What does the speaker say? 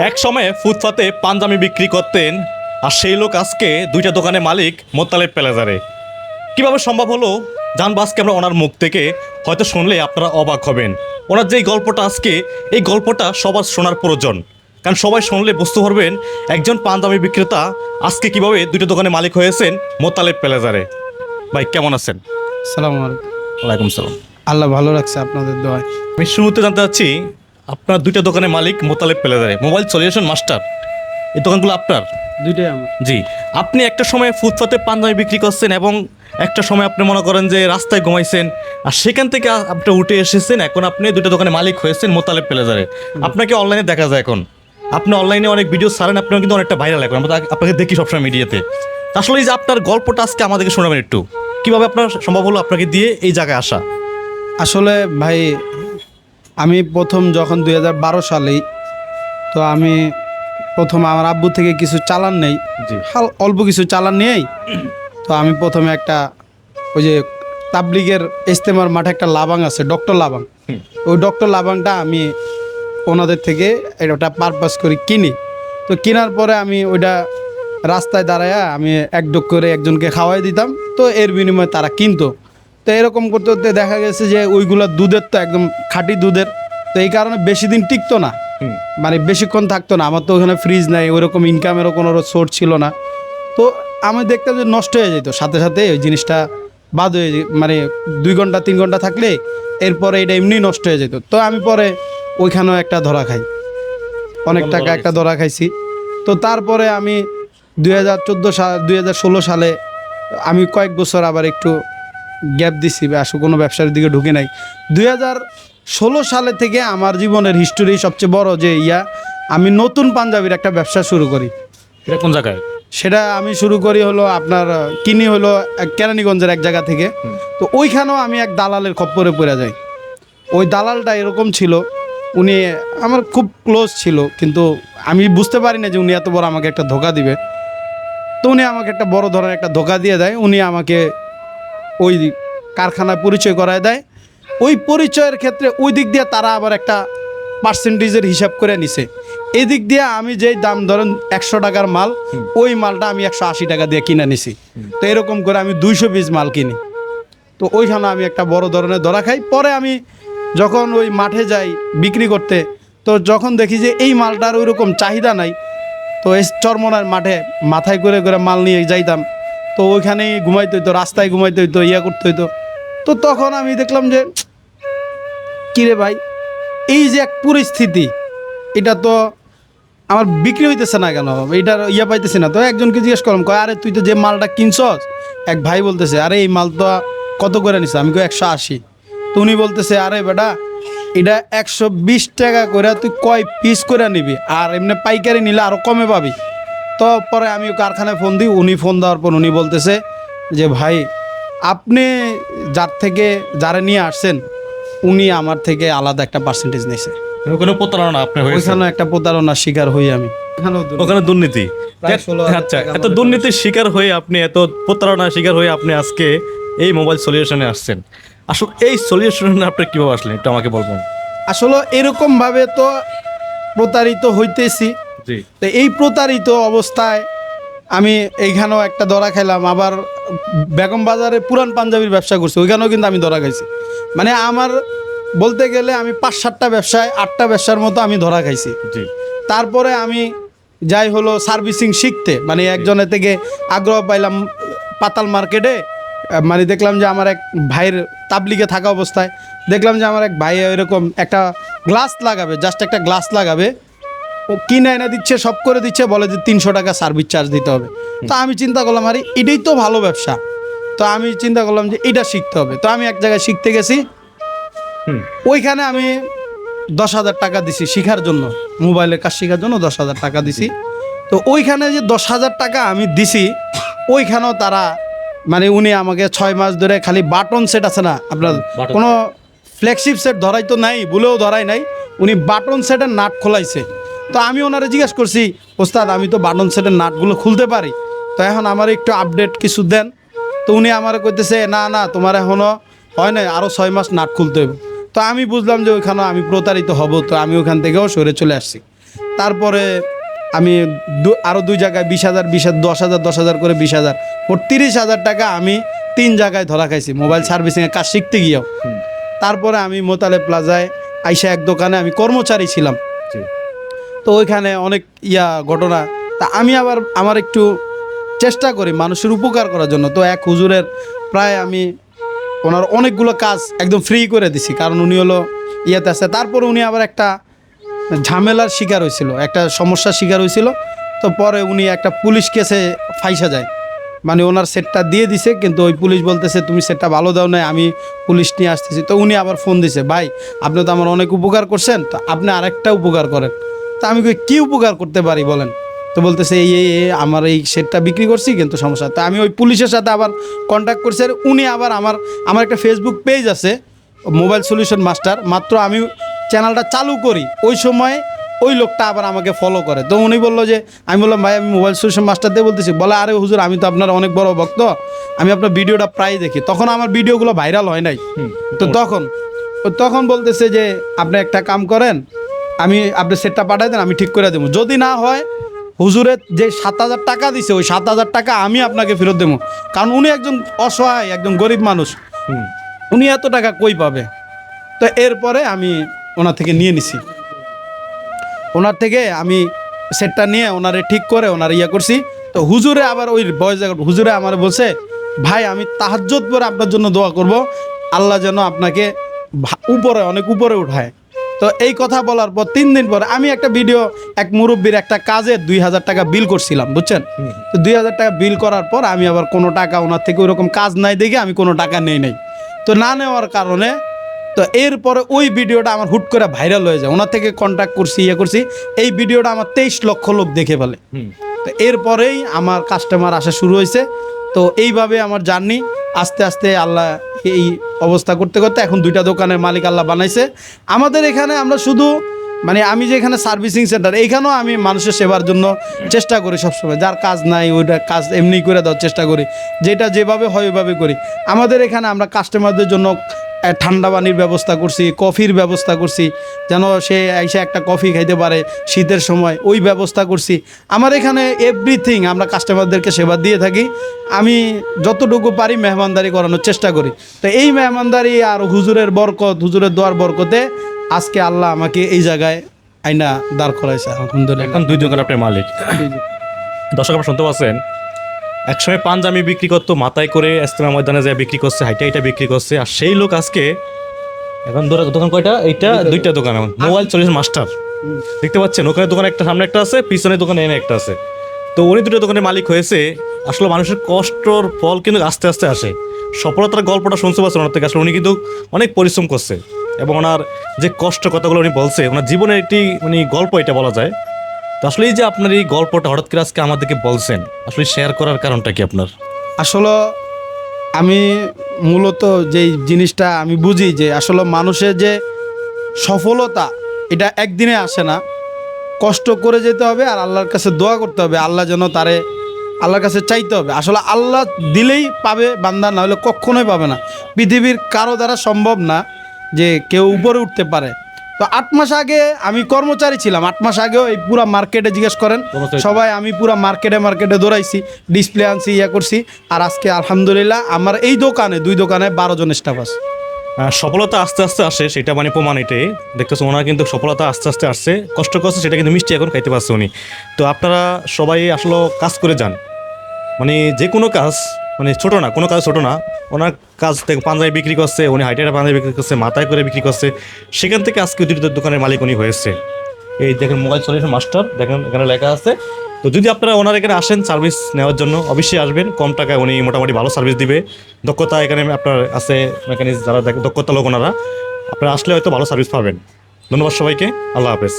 এক সময়ে ফুটপাতে পাঞ্জাবি বিক্রি করতেন, আর সেই লোক আজকে দুইটা দোকানের মালিক মোত্তালেব প্লাজারে। কিভাবে সম্ভব হলো জানবো আজকে আমরা ওনার মুখ থেকে। হয়তো শুনলে আপনারা অবাক হবেন। ওনার যেই গল্পটা আজকে, এই গল্পটা সবার শোনার প্রয়োজন, কারণ সবাই শুনলে বুঝতে পারবেন একজন পাঞ্জাবি বিক্রেতা আজকে কিভাবে দুইটা দোকানের মালিক হয়েছেন মোত্তালেব প্লাজারে। ভাই কেমন আছেন? সালাম আলাইকুম। ওয়ালাইকুম সালাম। আল্লাহ ভালো রাখছে আপনাদের দোয়ায়। আমি শুরুতে জানতে চাচ্ছি, আপনার দুইটা দোকানের মালিক মোত্তালেব প্লাজারে, মোবাইল সলিউশন মাস্টার, এই দোকানগুলো আপনার? দুইটাই আমার। জি। আপনি একটা সময় ফুটপাতে পাঞ্জাবি বিক্রি করছেন এবং একটা সময় আপনি মনে করেন যে রাস্তায় ঘুমাইছেন, আর সেখান থেকে আপনি উঠে এসেছেন, এখন আপনি দুটো দোকানের মালিক হয়েছেন মোত্তালেব প্লাজারে। আপনাকে অনলাইনে দেখা যায় এখন, আপনি অনলাইনে অনেক ভিডিও ছাড়েন, আপনিও কিন্তু অনেকটা ভাইরাল এখন, আমরা আপনাকে দেখি সবসময় মিডিয়াতে। আসলে এই যে আপনার গল্পটা আজকে আমাদেরকে শোনাবেন একটু, কীভাবে আপনার সম্ভব হলো আপনাকে দিয়ে এই জায়গায় আসা? আসলে ভাই, আমি প্রথম যখন 2012 সালেই, তো আমি প্রথম আমার আব্বু থেকে কিছু চালান নেই, জি। অল্প কিছু চালান নিয়েই তো আমি প্রথমে একটা ওই যে তাবলিগের ইস্তেমার মাঠে একটা লাবাং আছে, ডক্টর লাবাং। ওই ডক্টর লাবাংটা আমি ওনাদের থেকে এটা পারপাস করে কিনি। তো কেনার পরে আমি ওইটা রাস্তায় দাঁড়ায়া আমি এক ডোক করে একজনকে খাওয়াই দিতাম, তো এর বিনিময়ে তারা কিনতো। তো এরকম করতে করতে দেখা গেছে যে ওইগুলো দুধের, তো একদম খাঁটি দুধের, তো এই কারণে বেশি দিন টিকতো না, মানে বেশিক্ষণ থাকতো না। আমার তো ওখানে ফ্রিজ নাই, ওইরকম ইনকামেরও কোনো সোর্স ছিল না। তো আমি দেখতাম যে নষ্ট হয়ে যেত সাথে সাথে, ওই জিনিসটা বাদ হয়ে মানে 2 ঘন্টা 3 ঘন্টা থাকলে এরপরে এটা এমনি নষ্ট হয়ে যেত। তো আমি পরে ওইখানেও একটা ধরা খাই, অনেক টাকা একটা ধরা খাইছি। তো তারপরে আমি 2016 সালে আমি কয়েক বছর আবার একটু গ্যাপ দিছি, আসলে কোনো ব্যবসার দিকে ঢুকে নাই। 2016 সালে থেকে আমার জীবনের হিস্টোরি সবচেয়ে বড় যে আমি নতুন পাঞ্জাবির একটা ব্যবসা শুরু করি। এটা কোন জায়গায়? সেটা আমি শুরু করি হলো আপনার কিনি হলো কেরানীগঞ্জের এক জায়গা থেকে। তো ওইখানেও আমি এক দালালের খপ্পরে পড়ে যাই। ওই দালালটা এরকম ছিল, উনি আমার খুব ক্লোজ ছিল, কিন্তু আমি বুঝতে পারি না যে উনি এত বড় আমাকে একটা ধোকা দিবে। তো উনি আমাকে একটা বড় ধরনের একটা ধোকা দিয়ে দেয়। উনি আমাকে ওই কারখানায় পরিচয় করায় দেয়। ওই পরিচয়ের ক্ষেত্রে ওই দিক দিয়ে তারা আবার একটা পার্সেন্টেজের হিসাব করে নিছে। এদিক দিয়ে আমি যেই দাম ধরেন 100 টাকার মাল, ওই মালটা আমি 180 টাকা দিয়ে কিনে নিছি। তো এরকম করে আমি 200 পিস মাল কিনি। তো ওইখানে আমি একটা বড় ধরনের ধরা খাই। পরে আমি যখন ওই মাঠে যাই বিক্রি করতে, তো যখন দেখি যে এই মালটার ওই রকম চাহিদা নাই, তো এই চরমনার মাঠে মাথায় করে করে মাল নিয়ে যাইতাম। তো ওইখানেই ঘুমাইতে হইতো, রাস্তায় ঘুমাইতে হইতো, করতে হইতো। তো তখন আমি দেখলাম যে কিরে ভাই, এই যে এক পরিস্থিতি, এটা তো আমার বিক্রি হইতেছে না কেন, এইটার পাইতেছি না। তো একজনকে জিজ্ঞেস করলাম, কয় আরে তুই তো যে মালটা কিনছস, এক ভাই বলতেছে আরে এই মাল তো কত করে নিস? আমি কই 180। তো উনি বলতেছে আরে বেটা, এটা 120 টাকা করে তুই কয় পিস করে নিবি, আর এমনি পাইকারি নিলে আরও কমে পাবি। তো পরে আমি কারখানায় ফোন দিই। উনি ফোন দেওয়ার পর উনি বলতেছে যে ভাই, আপনি যারা নিয়ে আসছেন উনি আমার থেকে আলাদা একটা পার্সেন্টেজ নিয়েছে। ওখানে প্রতারণা আপনি হয়েছে? ওইখানে একটা প্রতারণার শিকার হই আমি। ওখানে দুর্নীতি। প্রায় 16,000 আচ্ছা, টাকা এত আমাদের দুর্নীতির শিকার হয়ে আপনি, এত প্রতারণার শিকার হয়ে আপনি আজকে এই মোবাইল সলিউশনে আসছেন। আসলে এই সলিউশনে আপনি কীভাবে আসলেন একটু আমাকে বলবেন? আসলে এরকমভাবে তো প্রতারিত হইতেছি। জি। তো এই প্রতারিত অবস্থায় আমি এইখানেও একটা ধরা খাইলাম। আবার বেগম বাজারে পুরান পাঞ্জাবির ব্যবসা করছি, ওইখানেও কিন্তু আমি ধরা খাইছি। মানে আমার বলতে গেলে আমি 5-7টা ব্যবসায় 8টা ব্যবসার মতো আমি ধরা খাইছি। জি। তারপরে আমি যাই হলো সার্ভিসিং শিখতে, মানে একজনের থেকে আগ্রহ পাইলাম পাতাল মার্কেটে। মানে দেখলাম যে আমার এক ভাইয়ের তাবলিগে থাকা অবস্থায় দেখলাম যে আমার এক ভাই এরকম একটা গ্লাস লাগাবে, জাস্ট একটা গ্লাস লাগাবে, ও কিনে এনে দিচ্ছে, সব করে দিচ্ছে, বলে যে 300 টাকা সার্ভিস চার্জ দিতে হবে। তো আমি চিন্তা করলাম আরে এটাই তো ভালো ব্যবসা। তো আমি চিন্তা করলাম যে এটা শিখতে হবে। তো আমি এক জায়গায় শিখতে গেছি, ওইখানে আমি 10,000 টাকা দিছি শেখার জন্য, মোবাইলের কাজ শেখার জন্য 10,000 টাকা দিছি। তো ওইখানে যে 10,000 টাকা আমি দিছি, ওইখানেও তারা মানে উনি আমাকে 6 মাস ধরে খালি বাটন সেট আছে না আপনার, কোনো ফ্ল্যাগশিপ সেট ধরাই তো নাই, বলেও ধরাই নাই, উনি বাটন সেটের নাট খোলাইছে। তো আমি ওনারে জিজ্ঞেস করছি, ওস্তাদ আমি তো বাটন সেটের নাটগুলো খুলতে পারি, তো এখন আমার একটু আপডেট কিছু দেন। তো উনি আমার কইতেছে না না, তোমার এখনও হয় না, আরও 6 মাস নাট খুলতে হবে। তো আমি বুঝলাম যে ওইখানে আমি প্রতারিত হব, তো আমি ওখান থেকেও সরে চলে আসছি। তারপরে আমি আরও 2 জায়গায় 20,000 20,000 10,000 করে 20,000 মোট 30,000 টাকা আমি 3 জায়গায় ধরা খাইছি মোবাইল সার্ভিসিংয়ের কাজ শিখতে গিয়েও। তারপরে আমি মোতালেব প্লাজায় আইসা এক দোকানে আমি কর্মচারী ছিলাম। তো ওইখানে অনেক ঘটনা, তা আমি আবার আমার একটু চেষ্টা করি মানুষের উপকার করার জন্য। তো এক হুজুরের প্রায় আমি ওনার অনেকগুলো কাজ একদম ফ্রি করে দিছি, কারণ উনি হলো আছে। তারপর উনি আবার একটা ঝামেলার শিকার হয়েছিল, একটা সমস্যার শিকার হয়েছিল। তো পরে উনি একটা পুলিশ কেসে ফাইসা যায়, মানে ওনার সেটটা দিয়ে দিছে, কিন্তু ওই পুলিশ বলতেছে তুমি সেটটা ভালো দাও নাই, আমি পুলিশ নিয়ে আসতেছি। তো উনি আবার ফোন দিছে, ভাই আপনি তো আমার অনেক উপকার করছেন, তো আপনি আরেকটা উপকার করেন। তা আমি কী উপকার করতে পারি বলেন? তো বলতেছে এই আমার এই সেটটা বিক্রি করছি, কিন্তু সমস্যা। তা আমি ওই পুলিশের সাথে আবার কন্ট্যাক্ট করছি, আর উনি আবার আমার একটা ফেসবুক পেজ আছে মোবাইল সলিউশন মাস্টার, মাত্র আমি চ্যানেলটা চালু করি ওই সময় ওই লোকটা আবার আমাকে ফলো করে। তো উনি বললো যে, আমি বললাম ভাই আমি মোবাইল সলিউশন মাস্টার দিয়ে বলতেছি। বলে আরে হুজুর আমি তো আপনার অনেক বড় ভক্ত, আমি আপনার ভিডিওটা প্রায় দেখি। তখন আমার ভিডিওগুলো ভাইরাল হয় নাই। তো তখন বলতেছে যে আপনি একটা কাম করেন, আমি আপনি সেটটা পাঠাই দেন, আমি ঠিক করে দেবো। যদি না হয় হুজুরের যে 7,000 টাকা দিছে ওই 7,000 টাকা আমি আপনাকে ফেরত দেবো, কারণ উনি একজন অসহায় একজন গরিব মানুষ, উনি এত টাকা কই পাবে। তো এরপরে আমি ওনার থেকে নিয়ে নিছি, ওনার থেকে আমি সেটটা নিয়ে ওনারে ঠিক করে ওনার করছি। তো হুজুরে আবার ওই হুজুরে আমার বলছে, ভাই আমি তাহাজ্জুদ পরে আপনার জন্য দোয়া করব, আল্লাহ যেন আপনাকে উপরে অনেক উপরে উঠায়। তো এই কথা বলার পর 3 দিন পরে আমি একটা ভিডিও এক মুরব্বীর একটা কাজে 2,000 টাকা বিল করছিলাম, বুঝছেন? তো 2,000 টাকা বিল করার পর আমি আবার কোনো টাকা ওনার থেকে ওইরকম কাজ নাই দেখে আমি কোনো টাকা নেই নাই। তো না নেওয়ার কারণে তো এরপরে ওই ভিডিওটা আমার হুট করে ভাইরাল হয়ে যায়। ওনার থেকে কন্ট্যাক্ট করছি করছি, এই ভিডিওটা আমার 23 লক্ষ লোক দেখে ফেলে। তো এরপরেই আমার কাস্টমার আসা শুরু হয়েছে। তো এইভাবে আমার জার্নি আস্তে আস্তে আল্লাহ এই অবস্থা করতে করতে এখন 2টা দোকানের মালিক আল্লাহ বানাইছে। আমাদের এখানে আমরা শুধু মানে আমি যে এখানে সার্ভিসিং সেন্টার, এইখানেও আমি মানুষের সেবার জন্য চেষ্টা করি সবসময়। যার কাজ নাই ওইটা কাজ এমনি করে দেওয়ার চেষ্টা করি, যেটা যেভাবে হয় ওইভাবে করি। আমাদের এখানে আমরা কাস্টমারদের জন্য ঠান্ডা পানির ব্যবস্থা করছি, কফির ব্যবস্থা করছি, যেন সে এসে একটা কফি খাইতে পারে শীতের সময়, ওই ব্যবস্থা করছি। আমার এখানে এভরিথিং আমরা কাস্টমারদেরকে সেবা দিয়ে থাকি। আমি যতটুকু পারি মেহমানদারি করানোর চেষ্টা করি। তো এই মেহমানদারি আর হুজুরের বরকত, হুজুরের দোয়ার বরকতে আজকে আল্লাহ আমাকে এই জায়গায় আইনা দাঁড় করাইছে আলহামদুলিল্লাহ। এখন 2 দোকানের আপনার মালিক। দর্শক আপনারা শুনতে পাচ্ছেন, একসময় পাঞ্জাবি বিক্রি করতো, মাথায় করে ইস্তেমা ময়দানে যায় বিক্রি করছে, হাইটা বিক্রি করছে। আর সেই লোক আজকে এখন দোকান কয়টা? এইটা 2টা দোকান, এখন মোবাইল সলিউশন মাস্টার। দেখতে পাচ্ছেন ওখানে দোকান একটা, সামনে একটা আছে, পিছনে দোকানে এনে একটা আছে। তো উনি 2টা দোকানের মালিক হয়েছে। আসলে মানুষের কষ্টর ফল কিন্তু আস্তে আস্তে আসে। সফলতার গল্পটা শুনতে পাচ্ছেন ওনার থেকে। আসলে উনি কিন্তু অনেক পরিশ্রম করছে, এবং ওনার যে কষ্ট কথাগুলো উনি বলছে, ওনার জীবনের একটি মানে গল্প এটা বলা যায়। তো আসলে এই যে আপনার এই গল্পটা হঠাৎ করে আজকে আমাদেরকে বলছেন, আসলে শেয়ার করার কারণটা কি আপনার? আসলে আমি মূলত যেই জিনিসটা আমি বুঝি যে আসলে মানুষের যে সফলতা এটা একদিনে আসে না, কষ্ট করে যেতে হবে আর আল্লাহর কাছে দোয়া করতে হবে, আল্লাহ যেন তারে আল্লাহর কাছে চাইতে হবে। আসলে আল্লাহ দিলেই পাবে বান্দা, না হলে কখনোই পাবে না। পৃথিবীর কারো দ্বারা সম্ভব না যে কেউ উপরে উঠতে পারে। তো 8 মাস আগে আমি কর্মচারী ছিলাম, 8 মাস আগেও এই পুরা মার্কেটে জিজ্ঞেস করেন সবাই, আমি পুরা মার্কেটে দৌড়াইছি, ডিসপ্লে আনছি, করছি। আর আজকে আলহামদুলিল্লাহ আমার এই দোকানে 2 দোকানে 12 জন স্টাফ আছে। সফলতা আস্তে আস্তে আসে, সেটা মানে প্রমাণ এটাই। দেখতেছো ওনার কিন্তু সফলতা আস্তে আস্তে আসছে, কষ্ট করছে, সেটা কিন্তু মিষ্টি এখন খাইতে পারছে উনি। তো আপনারা সবাই আসলে কাজ করে যান, মানে যে কোনো কাজ মানে ছোটো না, কোনো কাজ ছোটো না। ওনার কাজ থেকে পাঞ্জাবি বিক্রি করছে, উনি হাইটের পাঞ্জাবি বিক্রি করছে, মাথায় করে বিক্রি করছে, সেখান থেকে আজকে 2টা দোকানের মালিক উনি হয়েছে। এই দেখেন মোবাইল সলিউশন মাস্টার, দেখেন এখানে লেখা আছে। তো যদি আপনারা ওনার এখানে আসেন সার্ভিস নেওয়ার জন্য, অবশ্যই আসবেন। কম টাকায় উনি মোটামুটি ভালো সার্ভিস দিবে। দক্ষতা এখানে আপনার আছে, মেকানিক যারা দক্ষতা লোক ওনারা, আপনারা আসলে হয়তো ভালো সার্ভিস পাবেন। ধন্যবাদ সবাইকে, আল্লাহ হাফেজ।